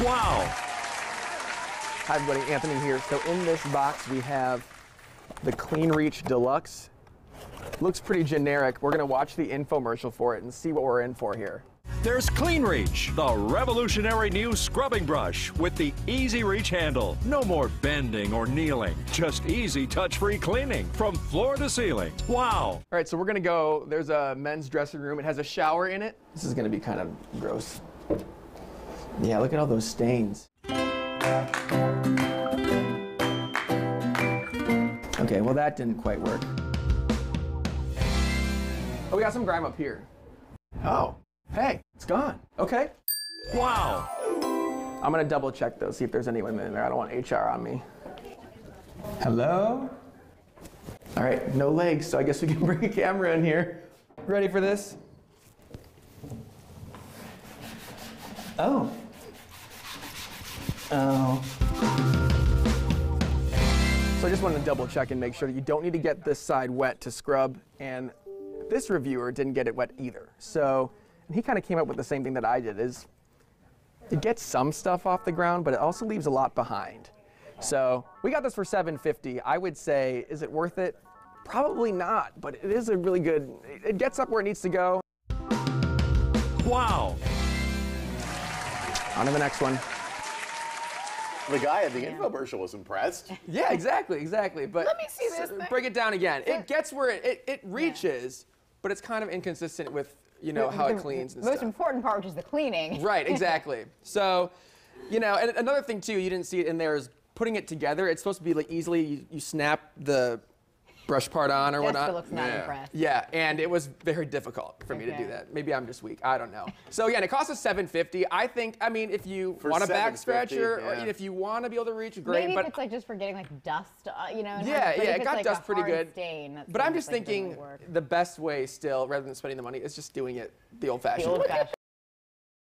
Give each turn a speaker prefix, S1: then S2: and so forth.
S1: Wow.
S2: Hi everybody, Anthony here. So in this box we have the Clean Reach Deluxe. Looks pretty generic. We're gonna watch the infomercial for it and see what we're in for here.
S1: There's Clean Reach, the revolutionary new scrubbing brush with the easy reach handle. No more bending or kneeling, just easy touch-free cleaning from floor to ceiling. Wow.
S2: All right, so we're gonna go, there's a men's dressing room. It has a shower in it. This is gonna be kind of gross. Yeah, look at all those stains. Okay, well that didn't quite work. Oh, we got some grime up here. Oh, hey, it's gone. Okay.
S1: Wow.
S2: I'm gonna double check though, see if there's anyone in there. I don't want HR on me. Hello? All right, no legs, so I guess we can bring a camera in here. Ready for this? Oh. Oh. So I just wanted to double check and make sure that you don't need to get this side wet to scrub, and this reviewer didn't get it wet either. So, and he kind of came up with the same thing that I did, is it gets some stuff off the ground, but it also leaves a lot behind. So we got this for $7.50. I would say, is it worth it? Probably not, but it is a really good, it gets up where it needs to go.
S1: Wow.
S2: On to the next one.
S3: The guy at the infomercial was impressed.
S2: Yeah, exactly. But
S4: Let me see this thing.
S2: break it down again. It gets where it reaches, but it's kind of inconsistent with, you know, how it cleans and
S4: The most
S2: stuff.
S4: important part, which is the cleaning.
S2: Right, exactly. So, you know, and another thing too, you didn't see it in there, is putting it together. It's supposed to be like easily, you snap the brush part on or whatnot.
S4: Jessica looks not impressed.
S2: Yeah, and it was very difficult for me to do that. Maybe I'm just weak. I don't know. So again, it costs us $7.50. I think, I mean, if you want a back scratcher, or if you want to be able to reach, great.
S4: Maybe
S2: but
S4: if it's like just for getting like dust, you know.
S2: yeah,
S4: but if
S2: it
S4: it's
S2: got
S4: like
S2: dust
S4: a
S2: pretty
S4: hard
S2: good.
S4: Stain,
S2: But I'm just thinking the best way still, rather than spending the money, is just doing it the old-fashioned way.